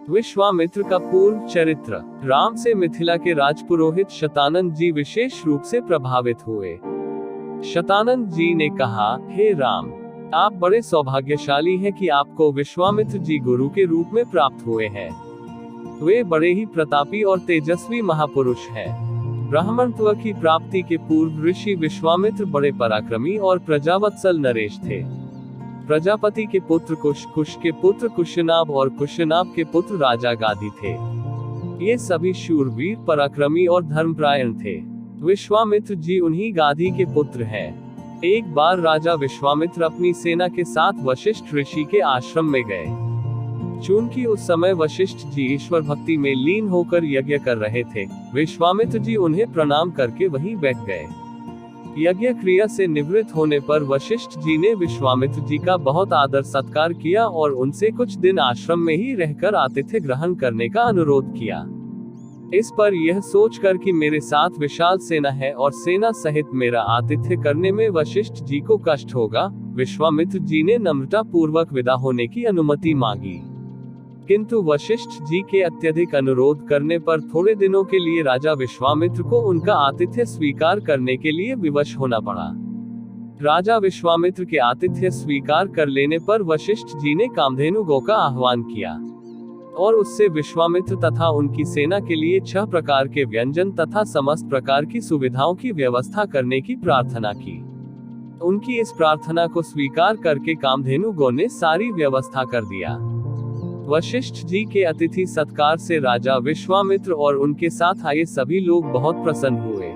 विश्वामित्र का पूर्व चरित्र। राम से मिथिला के राजपुरोहित शतानंद जी विशेष रूप से प्रभावित हुए। शतानंद जी ने कहा, हे राम, आप बड़े सौभाग्यशाली हैं कि आपको विश्वामित्र जी गुरु के रूप में प्राप्त हुए हैं। वे बड़े ही प्रतापी और तेजस्वी महापुरुष हैं। ब्राह्मणत्व की प्राप्ति के पूर्व ऋषि विश्वामित्र बड़े पराक्रमी और प्रजावत्सल नरेश थे। प्रजापति के पुत्र कुश, कुश के पुत्र कुशनाभ और कुशनाभ के पुत्र राजा गादी थे। ये सभी शूरवीर, पराक्रमी और धर्मपरायण थे। विश्वामित्र जी उन्हीं गादी के पुत्र हैं। एक बार राजा विश्वामित्र अपनी सेना के साथ वशिष्ठ ऋषि के आश्रम में गए। चूंकि उस समय वशिष्ठ जी ईश्वर भक्ति में लीन होकर यज्ञ कर रहे थे, विश्वामित्र जी उन्हें प्रणाम करके वहीं बैठ गए। यज्ञ क्रिया से निवृत्त होने पर वशिष्ठ जी ने विश्वामित्र जी का बहुत आदर सत्कार किया और उनसे कुछ दिन आश्रम में ही रहकर आतिथ्य ग्रहण करने का अनुरोध किया। इस पर यह सोचकर कि मेरे साथ विशाल सेना है और सेना सहित मेरा आतिथ्य करने में वशिष्ठ जी को कष्ट होगा, विश्वामित्र जी ने नम्रता पूर्वक विदा होने की अनुमति मांगी। किंतु वशिष्ठ जी के अत्यधिक अनुरोध करने पर थोड़े दिनों के लिए राजा विश्वामित्र को उनका आतिथ्य स्वीकार करने के लिए विवश होना पड़ा। राजा विश्वामित्र के आतिथ्य स्वीकार कर लेने पर वशिष्ठ जी ने कामधेनु गौ का आह्वान किया और उससे विश्वामित्र तथा उनकी सेना के लिए 6 प्रकार के व्यंजन तथा समस्त प्रकार की सुविधाओं की व्यवस्था करने की प्रार्थना की। उनकी इस प्रार्थना को स्वीकार करके कामधेनु गौ ने सारी व्यवस्था कर दिया। वशिष्ठ जी के अतिथि सत्कार से राजा विश्वामित्र और उनके साथ आए सभी लोग बहुत प्रसन्न हुए।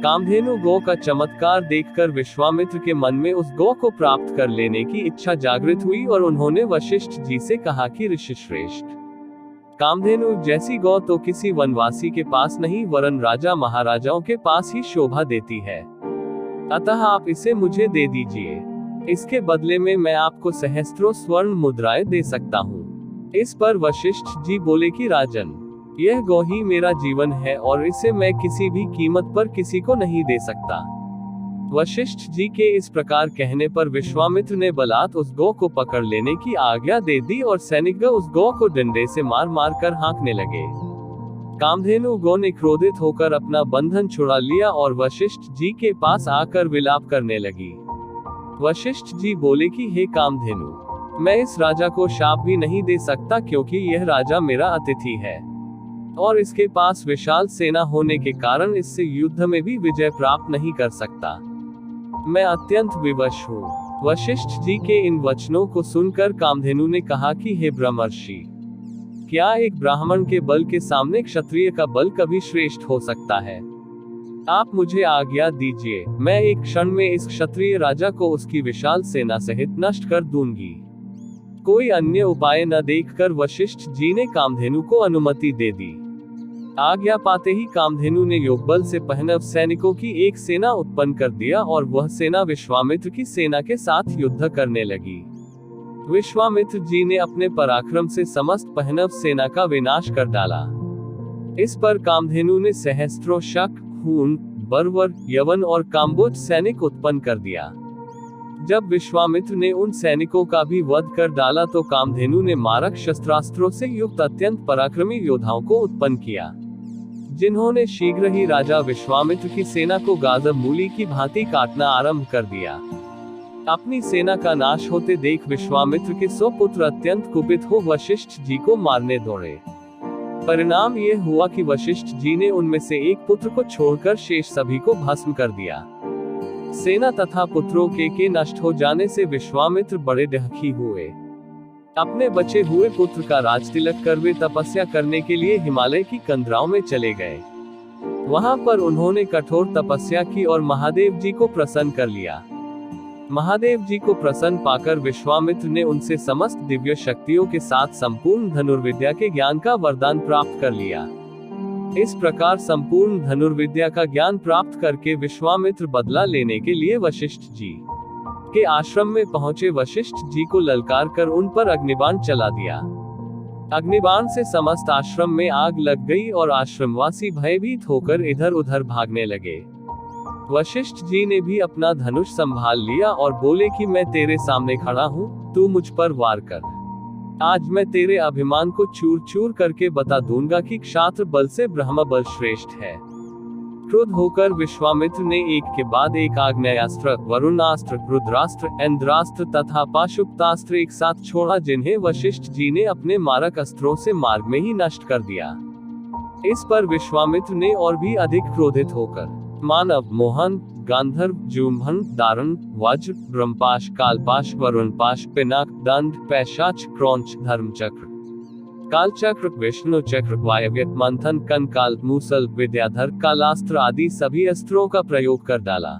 कामधेनु गौ का चमत्कार देखकर विश्वामित्र के मन में उस गौ को प्राप्त कर लेने की इच्छा जागृत हुई और उन्होंने वशिष्ठ जी से कहा कि ऋषिश्रेष्ठ, कामधेनु जैसी गौ तो किसी वनवासी के पास नहीं वरन राजा महाराजाओं के पास ही शोभा देती है। अतः आप इसे मुझे दे दीजिए। इसके बदले में मैं आपको सहस्त्रों स्वर्ण मुद्राएं दे सकता हूँ। इस पर वशिष्ठ जी बोले कि राजन, यह गौ ही मेरा जीवन है और इसे मैं किसी भी कीमत पर किसी को नहीं दे सकता। वशिष्ठ जी के इस प्रकार कहने पर विश्वामित्र ने बलात् उस गौ को पकड़ लेने की आज्ञा दे दी और सैनिक उस गौ को डंडे से मार मार कर हाँकने लगे। कामधेनु गौ ने क्रोधित होकर अपना बंधन छुड़ा लिया और वशिष्ठ जी के पास आकर विलाप करने लगी। वशिष्ठ जी बोले कि हे कामधेनु, मैं इस राजा को शाप भी नहीं दे सकता क्योंकि यह राजा मेरा अतिथि है और इसके पास विशाल सेना होने के कारण इससे युद्ध में भी विजय प्राप्त नहीं कर सकता। मैं अत्यंत विवश हूँ। वशिष्ठ जी के इन वचनों को सुनकर कामधेनु ने कहा कि हे ब्रह्मर्षि, क्या एक ब्राह्मण के बल के सामने क्षत्रिय का बल कभी श्रेष्ठ हो सकता है? आप मुझे आज्ञा दीजिए, मैं एक क्षण में इस क्षत्रिय राजा को उसकी विशाल सेना सहित नष्ट कर दूंगी। कोई अन्य उपाय न देखकर वशिष्ठ जी ने कामधेनु को अनुमति दे दी। आज्ञा पाते ही कामधेनु ने योगबल से पहनव सैनिकों की एक सेना उत्पन्न कर दिया और वह सेना विश्वामित्र की सेना के साथ युद्ध करने लगी। विश्वामित्र जी ने अपने पराक्रम से समस्त पहनव सेना का विनाश कर डाला। इस पर कामधेनु ने सहस्त्रों शक, हूण, बर्वर, यवन और काम्बोज सैनिक उत्पन्न कर दिया। जब विश्वामित्र ने उन सैनिकों का भी वध कर डाला तो कामधेनु ने मारक शस्त्रास्त्रों से युक्त अत्यंत पराक्रमी योद्धाओं को उत्पन्न किया, जिन्होंने शीघ्र ही राजा विश्वामित्र की सेना को गाजर मूली की भांति काटना आरंभ कर दिया। अपनी सेना का नाश होते देख विश्वामित्र के 100 पुत्र अत्यंत कुपित हो वशिष्ठ जी को मारने दौड़े। परिणाम यह हुआ कि वशिष्ठ जी ने उनमें से एक पुत्र को छोड़कर शेष सभी को भस्म कर दिया। सेना तथा पुत्रों के नष्ट हो जाने से विश्वामित्र बड़े दुखी हुए। अपने बचे हुए पुत्र का राजतिलक कर वे तपस्या करने के लिए हिमालय की कंदराओं में चले गए। वहां पर उन्होंने कठोर तपस्या की और महादेव जी को प्रसन्न कर लिया। महादेव जी को प्रसन्न पाकर विश्वामित्र ने उनसे समस्त दिव्य शक्तियों के साथ संपूर्ण धनुर्विद्या के ज्ञान का वरदान प्राप्त कर लिया। इस प्रकार संपूर्ण धनुर्विद्या का ज्ञान प्राप्त करके विश्वामित्र बदला लेने के लिए वशिष्ठ जी के आश्रम में पहुंचे। वशिष्ठ जी को ललकार कर उन पर अग्निबाण चला दिया। अग्निबाण से समस्त आश्रम में आग लग गई और आश्रमवासी भयभीत होकर इधर उधर भागने लगे। वशिष्ठ जी ने भी अपना धनुष संभाल लिया और बोले कि मैं तेरे सामने खड़ा हूँ, तू मुझ पर वार कर। आज मैं तेरे अभिमान को चूर चूर करके बता दूंगा कि क्षात्र बल से ब्रह्म बल श्रेष्ठ है। क्रुद्ध होकर विश्वामित्र ने एक के बाद एक आग्नेयास्त्र, वरुणास्त्र, रुद्रास्त्र, इंद्रास्त्र तथा पाशुपतास्त्र एक साथ छोड़ा, जिन्हें वशिष्ठ जी ने अपने मारक अस्त्रों से मार्ग में ही नष्ट कर दिया। इस पर विश्वामित्र ने और भी अधिक क्रोधित होकर मानव, मोहन, गांधर्व, जुम्भन, दारण, वज्र, ब्रह्मपाश, कालपाश, वरुणपाश, पिनाक, दंड, पैशाच, क्रौंच, धर्मचक्र, कालचक्र, विष्णु चक्र, वायव्य, मंथन, कंकाल, मूसल, विद्याधर, कालास्त्र आदि सभी अस्त्रों का प्रयोग कर डाला।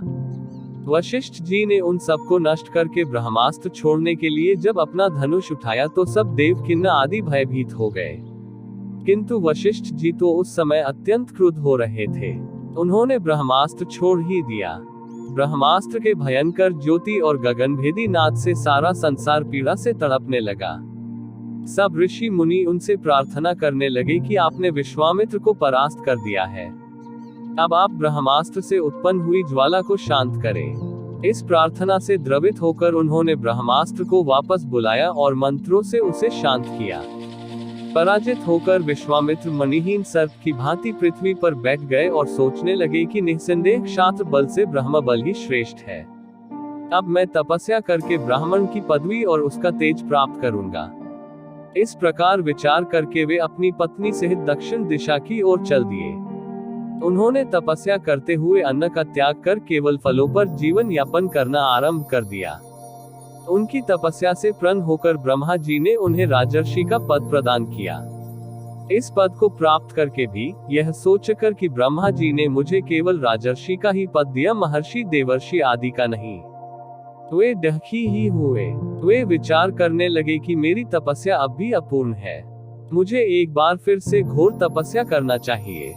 वशिष्ठ जी ने उन सबको नष्ट करके ब्रह्मास्त्र छोड़ने के लिए जब अपना धनुष उठाया तो सब देव किन्नर आदि भयभीत हो गए। किंतु वशिष्ठ जी तो उस समय अत्यंत क्रुद्ध हो रहे थे। उन्होंने ब्रह्मास्त्र छोड़ ही दिया। ब्रह्मास्त्र के भयंकर ज्योति और गगनभेदी नाद से सारा संसार पीड़ा से तड़पने लगा। सब ऋषि मुनि उनसे प्रार्थना करने लगे कि आपने विश्वामित्र को परास्त कर दिया है, अब आप ब्रह्मास्त्र से उत्पन्न हुई ज्वाला को शांत करें। इस प्रार्थना से द्रवित होकर उन्होंने ब्रह्मास्त्र को वापस बुलाया और मंत्रों से उसे शांत किया। पराजित होकर विश्वामित्र मणिहीन सर्प की भांति पृथ्वी पर बैठ गए और सोचने लगे कि निस्संदेह क्षात्र बल से ब्रह्म बल ही श्रेष्ठ है। अब मैं तपस्या करके ब्राह्मण की पदवी और उसका तेज प्राप्त करूंगा। इस प्रकार विचार करके वे अपनी पत्नी सहित दक्षिण दिशा की ओर चल दिए। उन्होंने तपस्या करते हुए अन्न का त्याग कर केवल फलों पर जीवन यापन करना आरंभ कर दिया। उनकी तपस्या से प्रसन्न होकर ब्रह्मा जी ने उन्हें राजर्षि का पद प्रदान किया। इस पद को प्राप्त करके भी यह सोचकर कि ब्रह्मा जी ने मुझे केवल राजर्षि का ही पद दिया, महर्षि देवर्षि आदि का नहीं, वे दुखी ही हुए। वे विचार करने लगे कि मेरी तपस्या अब भी अपूर्ण है, मुझे एक बार फिर से घोर तपस्या करना चाहिए।